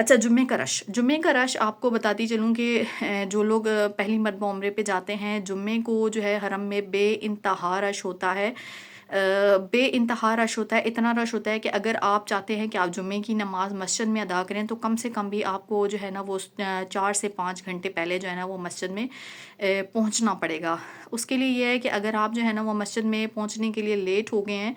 اچھا، جمعے کا رش آپ کو بتاتی چلوں کہ جو لوگ پہلی مرتبہ عمرے پہ جاتے ہیں، جمعے کو جو ہے حرم میں بے انتہا رش ہوتا ہے، بے انتہا رش ہوتا ہے، اتنا رش ہوتا ہے کہ اگر آپ چاہتے ہیں کہ آپ جمعے کی نماز مسجد میں ادا کریں تو کم سے کم بھی آپ کو جو ہے نا وہ 4 سے 5 گھنٹے پہلے جو ہے نا وہ مسجد میں پہنچنا پڑے گا۔ اس کے لیے یہ ہے کہ اگر آپ جو ہے نا وہ مسجد میں پہنچنے کے لیے لیٹ ہو گئے ہیں،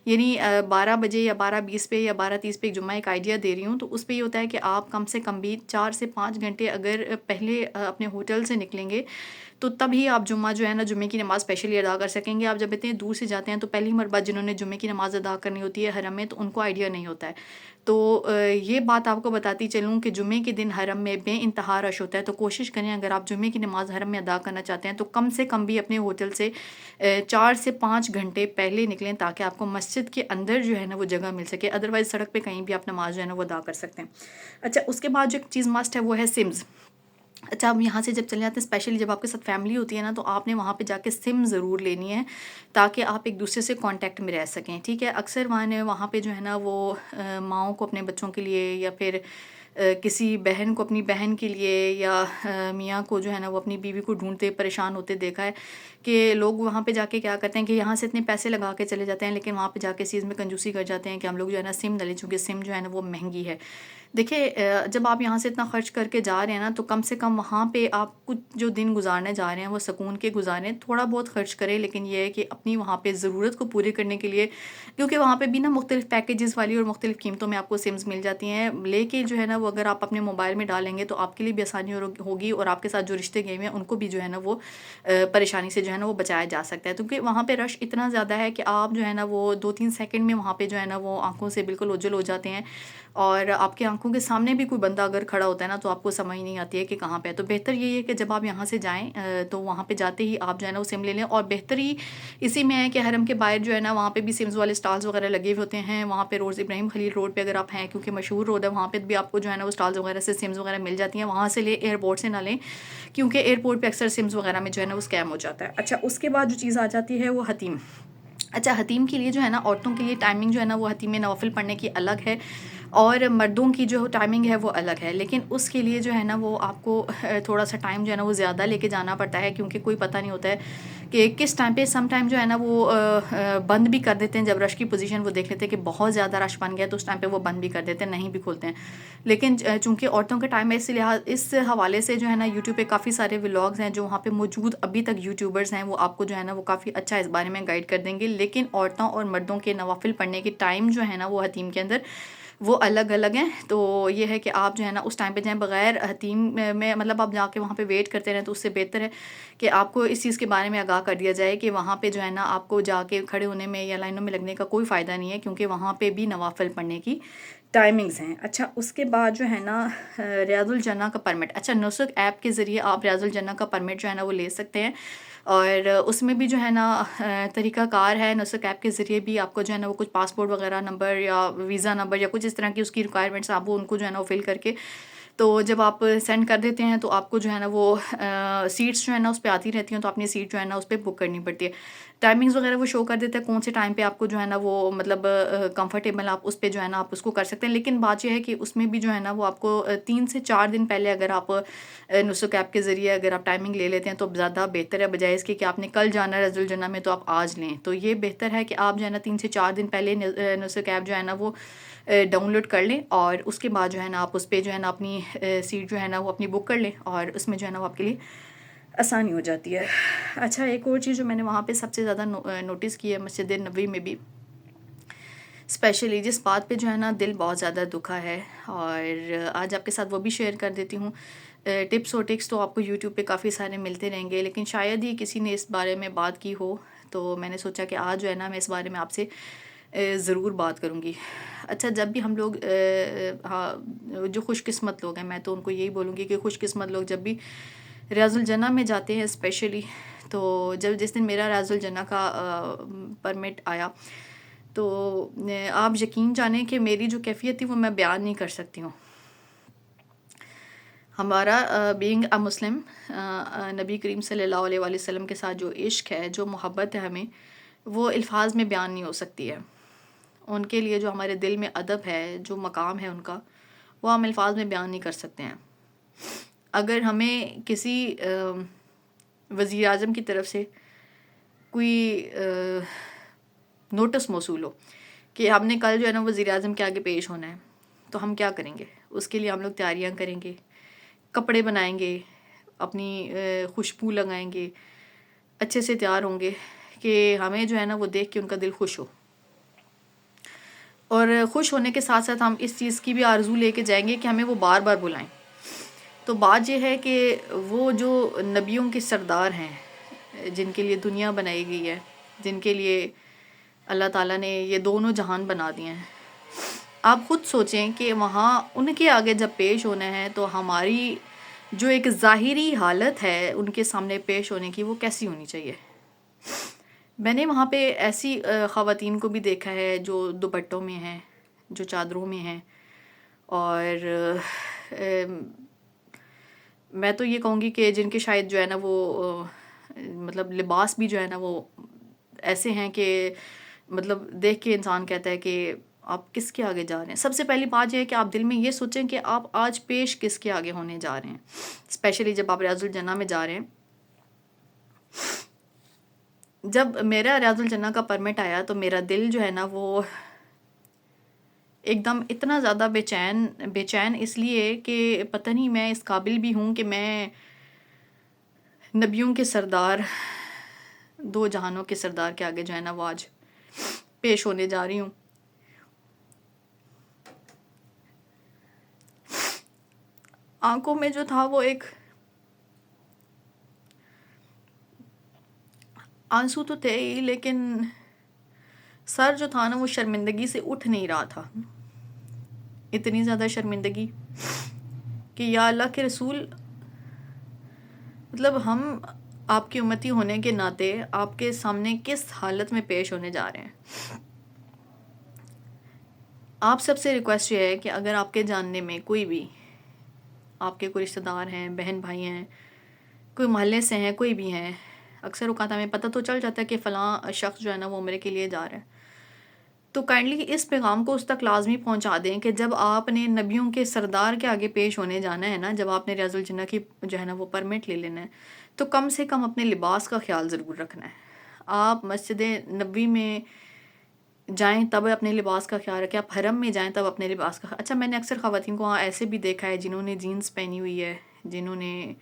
یعنی 12 بجے یا 12:20 پہ یا 12:30 پہ جمعہ ایک آئیڈیا دے رہی ہوں، تو اس پہ یہ ہوتا ہے کہ آپ کم سے کم بھی 4 سے 5 گھنٹے اگر پہلے اپنے ہوٹل سے نکلیں گے تو تب ہی آپ جمعہ جو ہے نا جمعے کی نماز اسپیشلی ادا کر سکیں گے۔ آپ جب اتنے دور سے جاتے ہیں تو پہلی مرتبہ جنہوں نے جمعے کی نماز ادا کرنی ہوتی ہے حرم میں، تو ان کو آئیڈیا نہیں ہوتا ہے۔ تو یہ بات آپ کو بتاتی چلوں کہ جمعے کے دن حرم میں بے انتہا رش ہوتا ہے، تو کوشش کریں اگر آپ جمعے کی نماز حرم میں ادا کرنا چاہتے ہیں تو کم سے کم بھی اپنے ہوٹل سے 4 سے 5 گھنٹے پہلے نکلیں تاکہ آپ کو مسجد کے اندر جو ہے نا وہ جگہ مل سکے، ادروائز سڑک پہ کہیں بھی آپ نماز جو ہے نا وہ ادا کر سکتے ہیں۔ اچھا، اس کے بعد جو ایک چیز مسٹ ہے وہ ہے سمز۔ اچھا، اب یہاں سے جب چلے جاتے ہیں، اسپیشلی جب آپ کے ساتھ فیملی ہوتی ہے نا، تو آپ نے وہاں پہ جا کے سم ضرور لینی ہے تاکہ آپ ایک دوسرے سے کانٹیکٹ میں رہ سکیں، ٹھیک ہے۔ اکثر وہاں پہ جو ہے نا وہ ماؤں کو اپنے بچوں کے لیے یا پھر کسی بہن کو اپنی بہن کے لیے یا میاں کو جو ہے نا وہ اپنی بیوی کو ڈھونڈتے پریشان ہوتے دیکھا ہے کہ لوگ وہاں پہ جا کے کیا کرتے ہیں کہ یہاں سے اتنے پیسے لگا کے چلے جاتے ہیں، لیکن وہاں پہ جا کے چیز میں کنجوسی کر جاتے ہیں کہ ہم لوگ جو ہے نا سم نہ لیں، چونکہ سم جو ہے نا وہ مہنگی ہے۔ دیکھیں، جب آپ یہاں سے اتنا خرچ کر کے جا رہے ہیں نا، تو کم سے کم وہاں پہ آپ کچھ جو دن گزارنے جا رہے ہیں وہ سکون کے گزاریں، تھوڑا بہت خرچ کریں، لیکن یہ ہے کہ اپنی وہاں پہ ضرورت کو پورے کرنے کے لیے، کیونکہ وہاں پہ بھی نا مختلف پیکیجز والی اور مختلف قیمتوں میں آپ کو سمز مل جاتی ہیں، لے کے جو ہے نا وہ اگر آپ اپنے موبائل میں ڈالیں گے تو آپ کے لیے بھی آسانی ہوگی، اور آپ کے ساتھ جو رشتے گئے ہوئے ہیں ان کو بھی جو ہے نا وہ پریشانی سے جو ہے نا وہ بچایا جا سکتا ہے، کیونکہ وہاں پہ رش اتنا زیادہ ہے کہ آپ جو ہے نا وہ 2-3 سیکنڈ میں وہاں پہ جو ہے نا وہ آنکھوں سے بالکل اوجھل ہو جاتے ہیں، اور آپ کی آنکھوں کے سامنے بھی کوئی بندہ اگر کھڑا ہوتا ہے نا تو آپ کو سمجھ نہیں آتی ہے کہ کہاں پہ ہے۔ تو بہتر یہی ہے کہ جب آپ یہاں سے جائیں تو وہاں پہ جاتے ہی آپ جو ہے نا وہ سم لے لیں، اور بہتر ہی اسی میں ہے کہ حرم کے باہر جو ہے نا وہاں پہ بھی سمز والے سٹالز وغیرہ لگے ہوئے ہوتے ہیں، وہاں پہ روڈ ابراہیم خلیل روڈ پہ اگر آپ ہیں، کیونکہ مشہور روڈ ہے، وہاں پہ بھی آپ کو جو ہے نا وہ سٹالز وغیرہ سے سمز وغیرہ مل جاتی ہیں، وہاں سے لیں، ایئرپورٹ سے نہ لیں، کیونکہ ایئرپورٹ پہ اکثر سمز وغیرہ میں جو ہے نا وہ اسکیم ہو جاتا ہے۔ اچھا، اس کے بعد جو چیز آ جاتی ہے وہ حتیم۔ اچھا، حتیم کے لیے جو ہے نا عورتوں کے لیے ٹائمنگ جو ہے نا وہ حتیم نوافل پڑھنے کی الگ ہے، اور مردوں کی جو ٹائمنگ ہے وہ الگ ہے، لیکن اس کے لیے جو ہے نا وہ آپ کو تھوڑا سا ٹائم جو ہے نا وہ زیادہ لے کے جانا پڑتا ہے، کیونکہ کوئی پتہ نہیں ہوتا ہے کہ کس ٹائم پہ، سم ٹائم جو ہے نا وہ بند بھی کر دیتے ہیں، جب رش کی پوزیشن وہ دیکھ لیتے ہیں کہ بہت زیادہ رش بن گیا تو اس ٹائم پہ وہ بند بھی کر دیتے ہیں، نہیں بھی کھولتے ہیں، لیکن چونکہ عورتوں کا ٹائم ہے، اس حوالے سے جو ہے نا یوٹیوب پہ کافی سارے ولاگز ہیں جو وہاں پہ موجود ابھی تک یوٹیوبرز ہیں، وہ آپ کو جو ہے نا وہ کافی اچھا اس بارے میں گائیڈ کر دیں گے، لیکن عورتوں اور مردوں کے نوافل پڑھنے کے ٹائم جو ہے نا وہ حتیم کے اندر وہ الگ الگ ہیں۔ تو یہ ہے کہ آپ جو ہے نا اس ٹائم پہ جائیں، بغیر حتیم میں مطلب آپ جا کے وہاں پہ ویٹ کرتے رہیں، تو اس سے بہتر ہے کہ آپ کو اس چیز کے بارے میں آگاہ کر دیا جائے کہ وہاں پہ جو ہے نا آپ کو جا کے کھڑے ہونے میں یا لائنوں میں لگنے کا کوئی فائدہ نہیں ہے، کیونکہ وہاں پہ بھی نوافل پڑھنے کی ٹائمنگز ہیں۔ اچھا، اس کے بعد جو ہے نا ریاض الجنہ کا پرمٹ۔ اچھا، نسک ایپ کے ذریعے آپ ریاض الجنہ کا پرمٹ جو ہے نا وہ لے سکتے ہیں، اور اس میں بھی جو ہے نا طریقہ کار ہے، نسک ایپ کے ذریعے بھی آپ کو جو ہے نا وہ کچھ پاسپورٹ وغیرہ نمبر یا ویزا نمبر یا کچھ اس طرح کی اس کی ریکوائرمنٹس آپ وہ ان کو جو ہے نا وہ فل کر کے، تو جب آپ سینڈ کر دیتے ہیں تو آپ کو جو ہے نا وہ سیٹس جو ہے نا اس پہ آتی رہتی ہیں، تو اپنی سیٹ جو ہے نا اس پہ بک کرنی پڑتی ہے، ٹائمنگز وغیرہ وہ شو کر دیتا ہے کون سے ٹائم پہ آپ کو جو ہے نا وہ مطلب کمفرٹیبل آپ اس پہ جو ہے نا آپ اس کو کر سکتے ہیں، لیکن بات یہ ہے کہ اس میں بھی جو ہے نا وہ آپ کو 3 سے 4 دن پہلے اگر آپ نسک ایپ کے ذریعے اگر آپ ٹائمنگ لے لیتے ہیں تو زیادہ بہتر ہے، بجائے اس کے کہ آپ نے کل جانا ہے ریاض الجنہ میں تو آپ آج لیں، تو یہ بہتر ہے کہ آپ جو ہے نا 3 سے 4 دن پہلے نسک ایپ جو ہے نا وہ ڈاؤن لوڈ کر لیں، اور اس کے بعد جو ہے نا آپ اس پہ جو ہے نا اپنی سیٹ جو ہے نا وہ اپنی بک کر لیں، اور اس میں جو ہے نا وہ آپ کے لیے آسانی ہو جاتی ہے۔ اچھا، ایک اور چیز جو میں نے وہاں پہ سب سے زیادہ نوٹس کی ہے مسجد نبوی میں بھی، اسپیشلی جس بات پہ جو ہے نا دل بہت زیادہ دکھا ہے، اور آج آپ کے ساتھ وہ بھی شیئر کر دیتی ہوں۔ ٹپس اور ٹکس تو آپ کو یوٹیوب پہ کافی سارے ملتے رہیں گے، لیکن شاید ہی کسی نے اس بارے میں بات کی ہو، تو میں نے سوچا کہ آج جو ہے نا میں اس بارے میں آپ سے ضرور بات کروں گی۔ اچھا، جب بھی ہم لوگ ہاں جو خوش قسمت لوگ ہیں، میں تو ان کو یہی بولوں گی کہ خوش قسمت لوگ جب بھی ریاض الجنہ میں جاتے ہیں اسپیشلی، تو جس دن میرا ریاض الجنہ کا پرمٹ آیا تو آپ یقین جانیں کہ میری جو کیفیت تھی وہ میں بیان نہیں کر سکتی ہوں۔ ہمارا بینگ اے مسلم، نبی کریم صلی اللہ علیہ وآلہ وسلم کے ساتھ جو عشق ہے، جو محبت ہے ہمیں، وہ الفاظ میں بیان نہیں ہو سکتی ہے۔ ان کے لیے جو ہمارے دل میں ادب ہے، جو مقام ہے ان کا، وہ ہم الفاظ میں بیان نہیں کر سکتے ہیں. اگر ہمیں کسی وزیر اعظم کی طرف سے کوئی نوٹس موصول ہو کہ ہم نے کل جو ہے نا وزیر اعظم کے آگے پیش ہونا ہے، تو ہم کیا کریں گے؟ اس کے لیے ہم لوگ تیاریاں کریں گے، کپڑے بنائیں گے، اپنی خوشبو لگائیں گے، اچھے سے تیار ہوں گے کہ ہمیں جو ہے نا وہ دیکھ کے ان کا دل خوش ہو. اور خوش ہونے کے ساتھ ساتھ ہم اس چیز کی بھی آرزو لے کے جائیں گے کہ ہمیں وہ بار بار بلائیں. تو بات یہ ہے کہ وہ جو نبیوں کے سردار ہیں، جن کے لیے دنیا بنائی گئی ہے، جن کے لیے اللہ تعالیٰ نے یہ دونوں جہان بنا دیے ہیں، آپ خود سوچیں کہ وہاں ان کے آگے جب پیش ہونا ہے تو ہماری جو ایک ظاہری حالت ہے ان کے سامنے پیش ہونے کی، وہ کیسی ہونی چاہیے. میں نے وہاں پہ ایسی خواتین کو بھی دیکھا ہے جو دوپٹوں میں ہیں، جو چادروں میں ہیں، اور میں تو یہ کہوں گی کہ جن کے شاید جو ہے نا وہ مطلب لباس بھی جو ہے نا وہ ایسے ہیں کہ مطلب دیکھ کے انسان کہتا ہے کہ آپ کس کے آگے جا رہے ہیں. سب سے پہلی بات یہ ہے کہ آپ دل میں یہ سوچیں کہ آپ آج پیش کس کے آگے ہونے جا رہے ہیں، اسپیشلی جب آپ ریاض الجنہ میں جا رہے ہیں. جب میرا ریاض الجنہ کا پرمٹ آیا تو میرا دل جو ہے نا وہ ایک دم اتنا زیادہ بے چین اس لیے کہ پتہ نہیں میں اس قابل بھی ہوں کہ میں نبیوں کے سردار، دو جہانوں کے سردار کے آگے جو ہے نا وہ آج پیش ہونے جا رہی ہوں. آنکھوں میں جو تھا وہ ایک آنسو تو تھے ہی، لیکن سر جو تھا نا وہ شرمندگی سے اٹھ نہیں رہا تھا. اتنی زیادہ شرمندگی کہ یا اللہ کے رسول، مطلب ہم آپ کی امتی ہونے کے ناطے آپ کے سامنے کس حالت میں پیش ہونے جا رہے ہیں. آپ سب سے ریکویسٹ یہ ہے کہ اگر آپ کے جاننے میں کوئی بھی آپ کے کوئی رشتہ دار ہیں، بہن بھائی ہیں، کوئی محلے سے ہیں، کوئی بھی ہیں، اکثر اوقات ہمیں پتہ تو چل جاتا ہے کہ فلاں شخص جو ہے نا وہ عمرے کے لیے جا رہا ہے، تو کائنڈلی اس پیغام کو اس تک لازمی پہنچا دیں کہ جب آپ نے نبیوں کے سردار کے آگے پیش ہونے جانا ہے نا، جب آپ نے ریاض الجنہ کی جو ہے نا وہ پرمٹ لے لینا ہے، تو کم سے کم اپنے لباس کا خیال ضرور رکھنا ہے. آپ مسجد نبوی میں جائیں تب اپنے لباس کا خیال رکھیں، آپ حرم میں جائیں تب اپنے لباس کا اچھا، میں نے اکثر خواتین کو وہاں ایسے بھی دیکھا ہے جنہوں نے جینس پہنی ہوئی ہے، جنہوں نے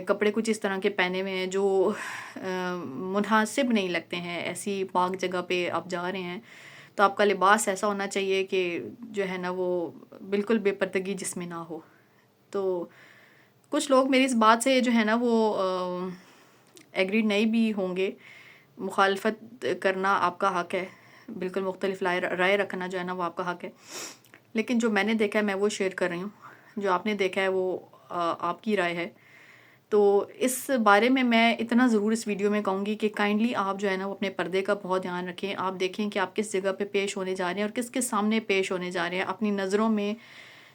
کپڑے کچھ اس طرح کے پہنے ہوئے ہیں جو مناسب نہیں لگتے ہیں. ایسی پاک جگہ پہ آپ جا رہے ہیں تو آپ کا لباس ایسا ہونا چاہیے کہ جو ہے نا وہ بالکل بے پردگی جس میں نہ ہو. تو کچھ لوگ میری اس بات سے جو ہے نا وہ ایگری نہیں بھی ہوں گے، مخالفت کرنا آپ کا حق ہے، بالکل مختلف رائے رکھنا جو ہے نا وہ آپ کا حق ہے، لیکن جو میں نے دیکھا ہے میں وہ شیئر کر رہی ہوں. جو آپ نے دیکھا ہے وہ آپ کی رائے ہے. تو اس بارے میں اتنا ضرور اس ویڈیو میں کہوں گی کہ کائنڈلی آپ جو ہے نا وہ اپنے پردے کا بہت دھیان رکھیں. آپ دیکھیں کہ آپ کس جگہ پہ پیش ہونے جا رہے ہیں اور کس کے سامنے پیش ہونے جا رہے ہیں. اپنی نظروں میں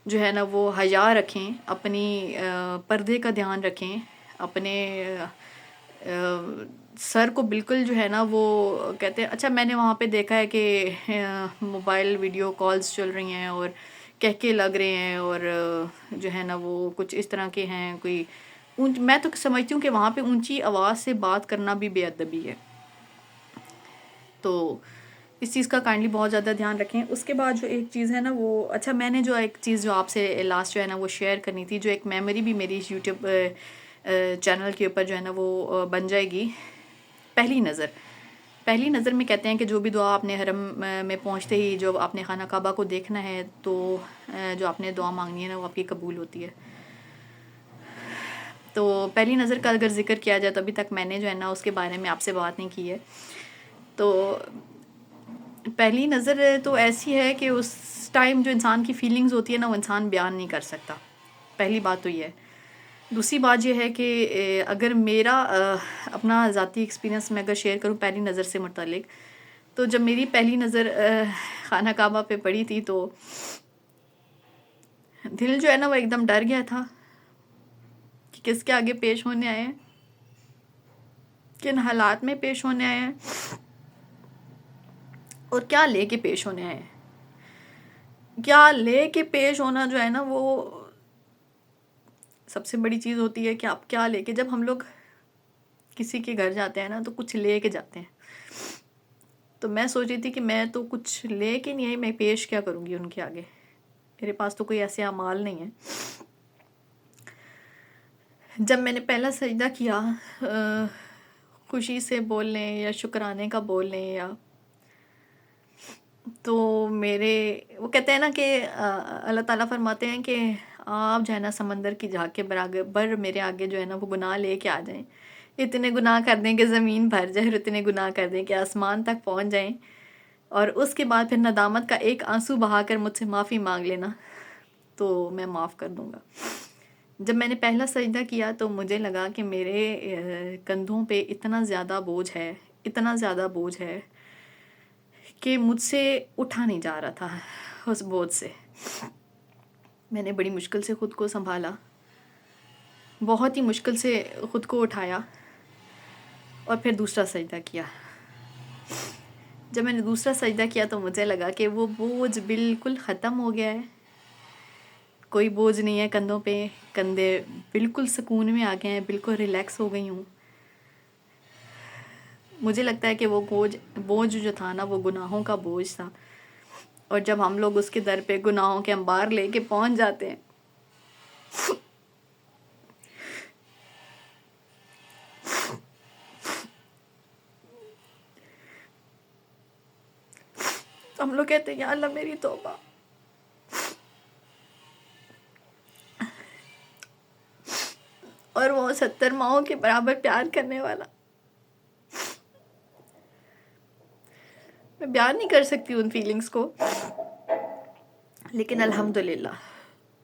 جو ہے نا وہ حیا رکھیں، اپنی پردے کا دھیان رکھیں، اپنے سر کو بالکل جو ہے نا وہ کہتے ہیں. اچھا، میں نے وہاں پہ دیکھا ہے کہ موبائل ویڈیو کالز چل رہی ہیں اور کہکے لگ رہے ہیں اور جو ہے نا وہ کچھ اس طرح کے ہیں. کوئی میں تو سمجھتی ہوں کہ وہاں پہ اونچی آواز سے بات کرنا بھی بے ادبی ہے. تو اس چیز کا کائنڈلی بہت زیادہ دھیان رکھیں. اس کے بعد جو ایک چیز ہے نا وہ اچھا، میں نے جو ایک چیز جو آپ سے لاسٹ جو ہے نا وہ شیئر کرنی تھی، جو ایک میموری بھی میری یوٹیوب چینل کے اوپر جو ہے نا وہ بن جائے گی. پہلی نظر میں کہتے ہیں کہ جو بھی دعا آپ نے حرم میں پہنچتے ہی جو آپ نے خانہ کعبہ کو دیکھنا ہے تو جو آپ نے دعا مانگنی ہے نا وہ آپ کی قبول ہوتی ہے. تو پہلی نظر کا اگر ذکر کیا جائے تو ابھی تک میں نے جو ہے نا اس کے بارے میں آپ سے بات نہیں کی ہے. تو پہلی نظر تو ایسی ہے کہ اس ٹائم جو انسان کی فیلنگز ہوتی ہے نا وہ انسان بیان نہیں کر سکتا. پہلی بات تو یہ ہے. دوسری بات یہ ہے کہ اگر میرا اپنا ذاتی ایکسپیرینس میں اگر شیئر کروں پہلی نظر سے متعلق، تو جب میری پہلی نظر خانہ کعبہ پہ پڑی تھی تو دل جو ہے نا وہ ایک دم ڈر گیا تھا کہ کس کے آگے پیش ہونے آئے ہیں، کن حالات میں پیش ہونے آئے ہیں اور کیا لے کے پیش ہونے آئے ہیں. کیا لے کے پیش ہونا جو ہے نا وہ سب سے بڑی چیز ہوتی ہے کہ آپ کیا لے کے، جب ہم لوگ کسی کے گھر جاتے ہیں نا تو کچھ لے کے جاتے ہیں. تو میں سوچ رہی تھی کہ میں تو کچھ لے کے نہیں آئی، میں پیش کیا کروں گی ان کے آگے، میرے پاس تو کوئی ایسے اعمال نہیں ہیں. جب میں نے پہلا سجدہ کیا، خوشی سے بول لیں یا شکرانے کا بول لیں، یا تو میرے وہ کہتے ہیں نا کہ اللہ تعالیٰ فرماتے ہیں کہ آپ جو ہے نا سمندر کی جھاگ کے برابر میرے آگے جو ہے نا وہ گناہ لے کے آ جائیں، اتنے گناہ کر دیں کہ زمین بھر جائے، اور اتنے گناہ کر دیں کہ آسمان تک پہنچ جائیں، اور اس کے بعد پھر ندامت کا ایک آنسو بہا کر مجھ سے معافی مانگ لینا تو میں معاف کر دوں گا. جب میں نے پہلا سجدہ کیا تو مجھے لگا کہ میرے کندھوں پہ اتنا زیادہ بوجھ ہے، اتنا زیادہ بوجھ ہے کہ مجھ سے اٹھا نہیں جا رہا تھا اس بوجھ سے. میں نے بڑی مشکل سے خود کو سنبھالا، بہت ہی مشکل سے خود کو اٹھایا، اور پھر دوسرا سجدہ کیا. جب میں نے دوسرا سجدہ کیا تو مجھے لگا کہ وہ بوجھ بالکل ختم ہو گیا ہے، کوئی بوجھ نہیں ہے کندھوں پہ، کندھے بالکل سکون میں آ گئے ہیں، بالکل ریلیکس ہو گئی ہوں. مجھے لگتا ہے کہ وہ بوجھ جو تھا نا وہ گناہوں کا بوجھ تھا، اور جب ہم لوگ اس کے در پہ گناہوں کے انبار لے کے پہنچ جاتے ہیں تو ہم لوگ کہتے ہیں یا اللہ میری توبہ. اور وہ 70 ماؤں کے برابر پیار کرنے والا، میں بیان نہیں کر سکتی ان فیلنگز کو، لیکن الحمدللہ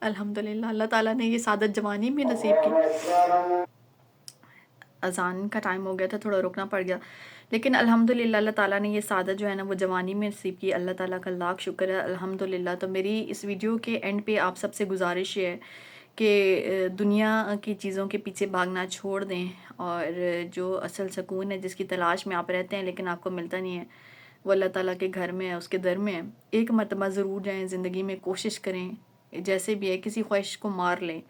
الحمدللہ اللہ تعالیٰ نے یہ سعادت جوانی میں نصیب کی. اذان کا ٹائم ہو گیا تھا، تھوڑا رکنا پڑ گیا، لیکن الحمدللہ اللہ تعالیٰ نے یہ سعادت جو ہے نا وہ جوانی میں نصیب کی. اللہ تعالیٰ کا لاکھ شکر ہے الحمدللہ. تو میری اس ویڈیو کے اینڈ پہ آپ سب سے گزارش یہ ہے کہ دنیا کی چیزوں کے پیچھے بھاگنا چھوڑ دیں، اور جو اصل سکون ہے جس کی تلاش میں آپ رہتے ہیں لیکن آپ کو ملتا نہیں ہے، وہ اللہ تعالیٰ کے گھر میں ہے، اس کے در میں ہے. ایک مرتبہ ضرور جائیں زندگی میں، کوشش کریں جیسے بھی ہے، کسی خواہش کو مار لیں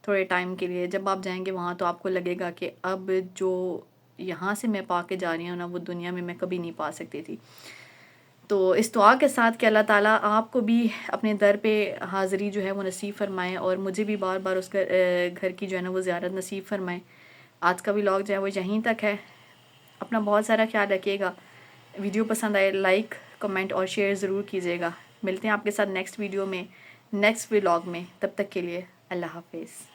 تھوڑے ٹائم کے لیے. جب آپ جائیں گے وہاں تو آپ کو لگے گا کہ اب جو یہاں سے میں پا کے جا رہی ہوں نا وہ دنیا میں کبھی نہیں پا سکتی تھی. تو اس دعا کے ساتھ کہ اللہ تعالیٰ آپ کو بھی اپنے در پہ حاضری جو ہے وہ نصیب فرمائیں، اور مجھے بھی بار بار اس گھر کی جو ہے نا وہ زیارت نصیب فرمائیں. آج کا ولاگ جو ہے وہ یہیں تک ہے. اپنا بہت سارا خیال رکھیے گا. ویڈیو پسند آئے لائک کمنٹ اور شیئر ضرور کیجیے گا. ملتے ہیں آپ کے ساتھ نیکسٹ ویڈیو میں، نیکسٹ ولاگ میں. تب تک کے لیے اللہ حافظ.